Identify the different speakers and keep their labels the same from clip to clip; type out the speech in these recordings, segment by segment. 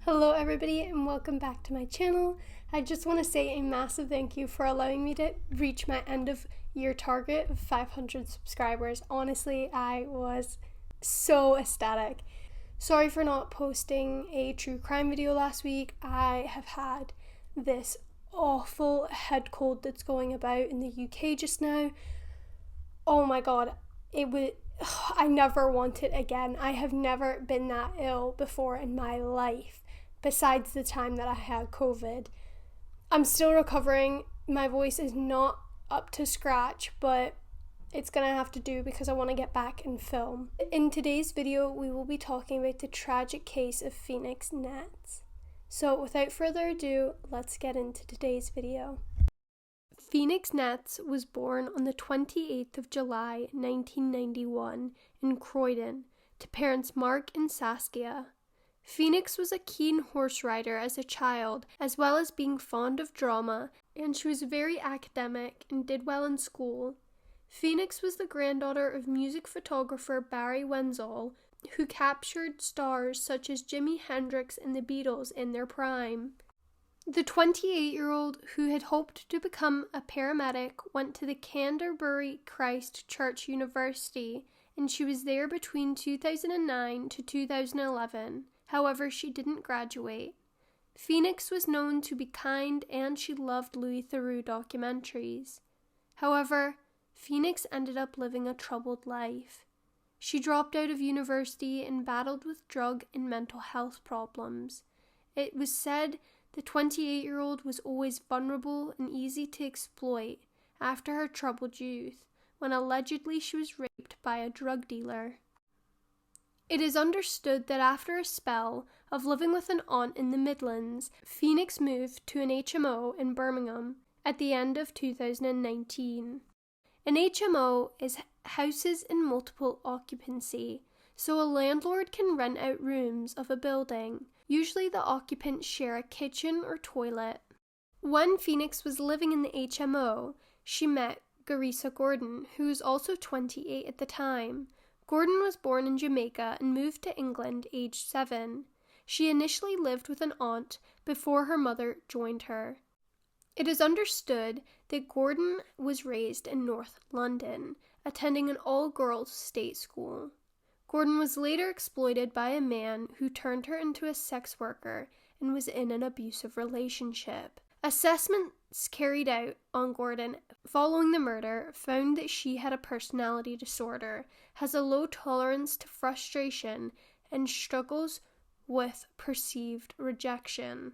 Speaker 1: Hello everybody and welcome back to my channel. I just want to say a massive thank you for allowing me to reach my end of year target of 500 subscribers. Honestly, I was so ecstatic. Sorry for not posting a true crime video last week. I have had this awful head cold that's going about in the UK just now. Oh my god, I never want it again. I have never been that ill before in my life, besides the time that I had COVID. I'm still recovering. My voice is not up to scratch, but it's gonna have to do because I want to get back and film. In today's video, we will be talking about the tragic case of Phoenix Nets. So without further ado, let's get into today's video. Phoenix Nets was born on the 28th of July 1991 in Croydon to parents Mark and Saskia. Phoenix was a keen horse rider as a child, as well as being fond of drama, and she was very academic and did well in school. Phoenix was the granddaughter of music photographer Barry Wenzel, who captured stars such as Jimi Hendrix and the Beatles in their prime. The 28-year-old, who had hoped to become a paramedic, went to the Canterbury Christ Church University, and she was there between 2009 to 2011. However, she didn't graduate. Phoenix was known to be kind, and she loved Louis Theroux documentaries. However, Phoenix ended up living a troubled life. She dropped out of university and battled with drug and mental health problems. It was said the 28-year-old was always vulnerable and easy to exploit after her troubled youth, when allegedly she was raped by a drug dealer. It is understood that after a spell of living with an aunt in the Midlands, Phoenix moved to an HMO in Birmingham at the end of 2019. An HMO is houses in multiple occupancy, so a landlord can rent out rooms of a building. Usually the occupants share a kitchen or toilet. When Phoenix was living in the HMO, she met Gareeca Gordon, who was also 28 at the time. Gordon was born in Jamaica and moved to England aged 7. She initially lived with an aunt before her mother joined her. It is understood that Gordon was raised in North London, attending an all-girls state school. Gordon was later exploited by a man who turned her into a sex worker and was in an abusive relationship. Assessments carried out on Gordon following the murder found that she had a personality disorder, has a low tolerance to frustration, and struggles with perceived rejection.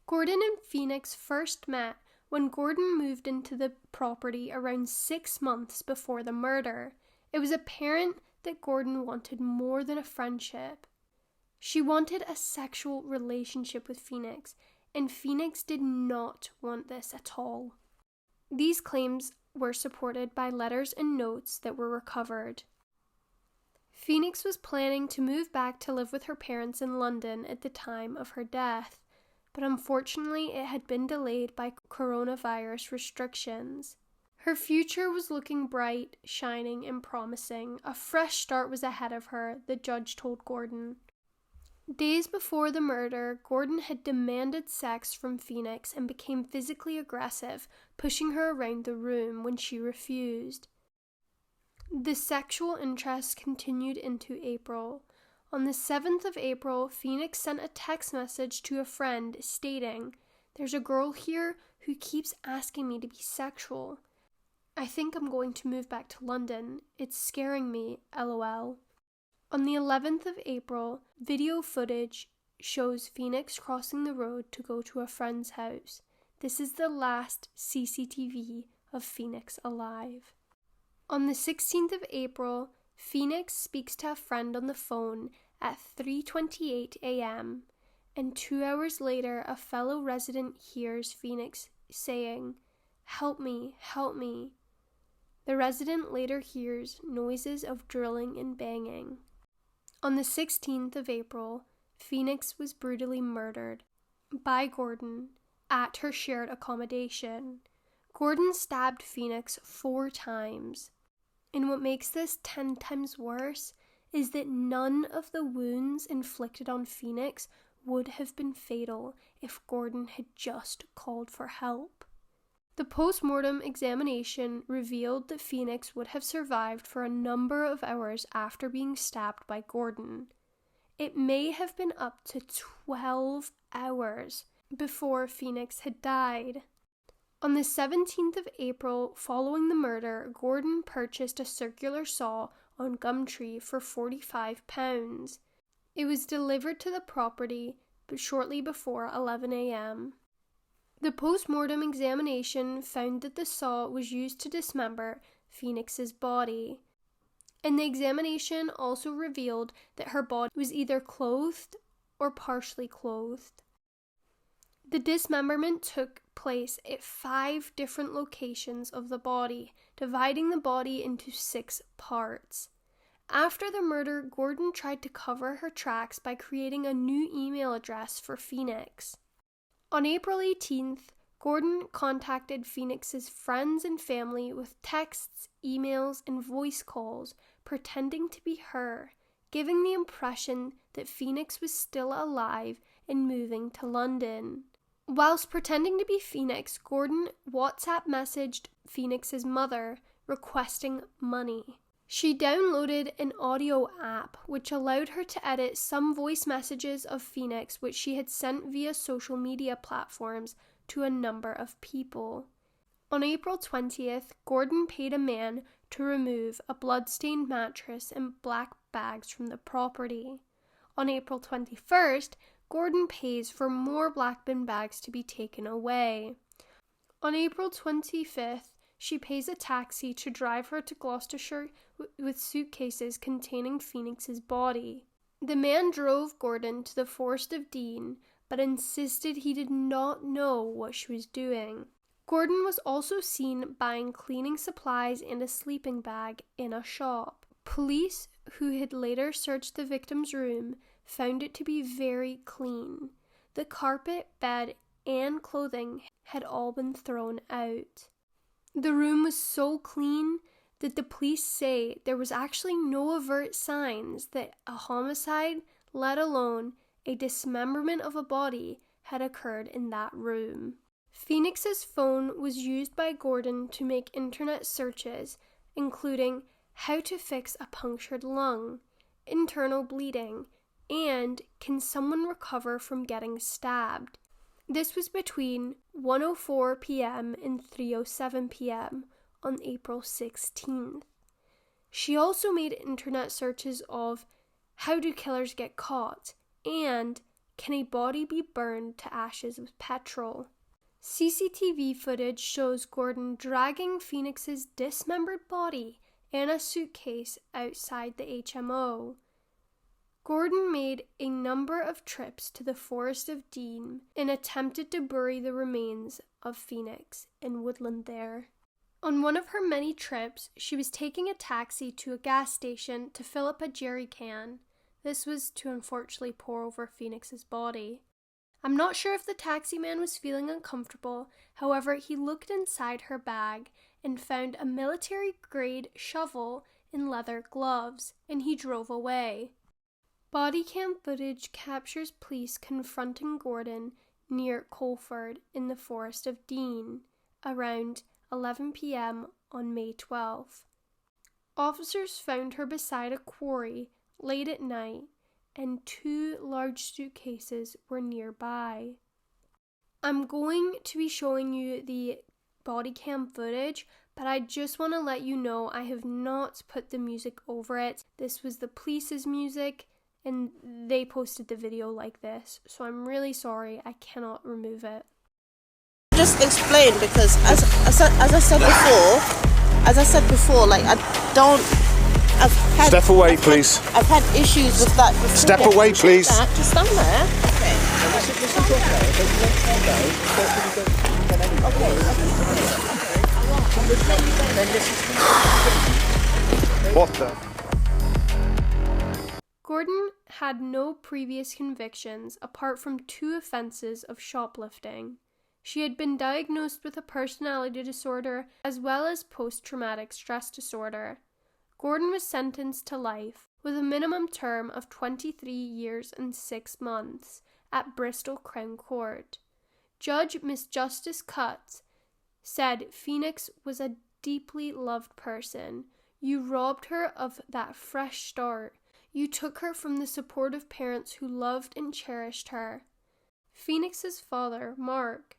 Speaker 1: Gordon and Phoenix first met when Gordon moved into the property around 6 months before the murder. It was apparent that Gordon wanted more than a friendship. She wanted a sexual relationship with Phoenix, and Phoenix did not want this at all. These claims were supported by letters and notes that were recovered. Phoenix was planning to move back to live with her parents in London at the time of her death, but unfortunately it had been delayed by coronavirus restrictions. Her future was looking bright, shining, and promising. A fresh start was ahead of her, the judge told Gordon. Days before the murder, Gordon had demanded sex from Phoenix and became physically aggressive, pushing her around the room when she refused. The sexual interest continued into April. On the 7th of April, Phoenix sent a text message to a friend stating, "There's a girl here who keeps asking me to be sexual. I think I'm going to move back to London. It's scaring me, LOL." On the 11th of April, video footage shows Phoenix crossing the road to go to a friend's house. This is the last CCTV of Phoenix alive. On the 16th of April, Phoenix speaks to a friend on the phone at 3:28 a.m., and 2 hours later, a fellow resident hears Phoenix saying, "Help me, help me." The resident later hears noises of drilling and banging. On the 16th of April, Phoenix was brutally murdered by Gordon at her shared accommodation. Gordon stabbed Phoenix 4 times. And what makes this 10 times worse is that none of the wounds inflicted on Phoenix would have been fatal if Gordon had just called for help. The post-mortem examination revealed that Phoenix would have survived for a number of hours after being stabbed by Gordon. It may have been up to 12 hours before Phoenix had died. On the 17th of April, following the murder, Gordon purchased a circular saw on Gumtree for £45. It was delivered to the property, but shortly before 11 a.m. The post-mortem examination found that the saw was used to dismember Phoenix's body, and the examination also revealed that her body was either clothed or partially clothed. The dismemberment took place at 5 different locations of the body, dividing the body into 6 parts. After the murder, Gordon tried to cover her tracks by creating a new email address for Phoenix. On April 18th, Gordon contacted Phoenix's friends and family with texts, emails, and voice calls, pretending to be her, giving the impression that Phoenix was still alive and moving to London. Whilst pretending to be Phoenix, Gordon WhatsApp messaged Phoenix's mother, requesting money. She downloaded an audio app which allowed her to edit some voice messages of Phoenix which she had sent via social media platforms to a number of people. On April 20th, Gordon paid a man to remove a blood-stained mattress and black bags from the property. On April 21st, Gordon pays for more black bin bags to be taken away. On April 25th, she pays a taxi to drive her to Gloucestershire with suitcases containing Phoenix's body. The man drove Gordon to the Forest of Dean, but insisted he did not know what she was doing. Gordon was also seen buying cleaning supplies and a sleeping bag in a shop. Police, who had later searched the victim's room, found it to be very clean. The carpet, bed, and clothing had all been thrown out. The room was so clean that the police say there was actually no overt signs that a homicide, let alone a dismemberment of a body, had occurred in that room. Phoenix's phone was used by Gordon to make internet searches, including how to fix a punctured lung, internal bleeding, and can someone recover from getting stabbed. This was between 1:04 p.m. and 3:07 p.m. on April 16th. She also made internet searches of how do killers get caught and can a body be burned to ashes with petrol. CCTV footage shows Gordon dragging Phoenix's dismembered body in a suitcase outside the HMO. Gordon made a number of trips to the Forest of Dean and attempted to bury the remains of Phoenix in woodland there. On one of her many trips, she was taking a taxi to a gas station to fill up a jerry can. This was to unfortunately pour over Phoenix's body. I'm not sure if the taxi man was feeling uncomfortable, however, he looked inside her bag and found a military-grade shovel and leather gloves, and he drove away. Body cam footage captures police confronting Gordon near Colford in the Forest of Dean around 11 p.m. on May 12th. Officers found her beside a quarry late at night, and 2 large suitcases were nearby. I'm going to be showing you the body cam footage, but I just want to let you know I have not put the music over it. This was the police's music, and they posted the video like this, so I'm really sorry, I cannot remove it.
Speaker 2: Just explain, because as I said before, like I've had,
Speaker 3: Step away, please.
Speaker 2: I've had issues with that before.
Speaker 3: Step away, please.
Speaker 2: Just stand there.
Speaker 3: What the?
Speaker 1: Gordon had no previous convictions apart from 2 offences of shoplifting. She had been diagnosed with a personality disorder as well as post-traumatic stress disorder. Gordon was sentenced to life with a minimum term of 23 years and 6 months at Bristol Crown Court. Judge Miss Justice Cutts said Phoenix was a deeply loved person. You robbed her of that fresh start. You took her from the supportive parents who loved and cherished her. Phoenix's father, Mark,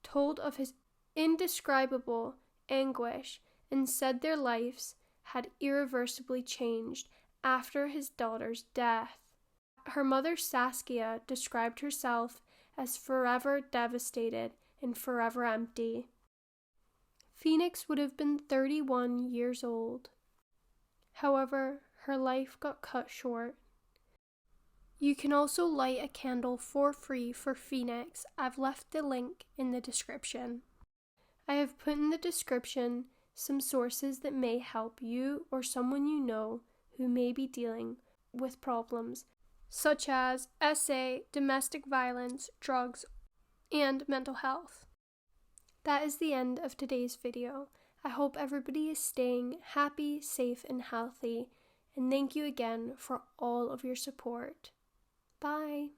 Speaker 1: told of his indescribable anguish and said their lives had irreversibly changed after his daughter's death. Her mother, Saskia, described herself as forever devastated and forever empty. Phoenix would have been 31 years old. However, her life got cut short. You can also light a candle for free for Phoenix. I've left the link in the description. I have put in the description some sources that may help you or someone you know who may be dealing with problems such as SA, domestic violence, drugs, and mental health. That is the end of today's video. I hope everybody is staying happy, safe, and healthy, and thank you again for all of your support. Bye.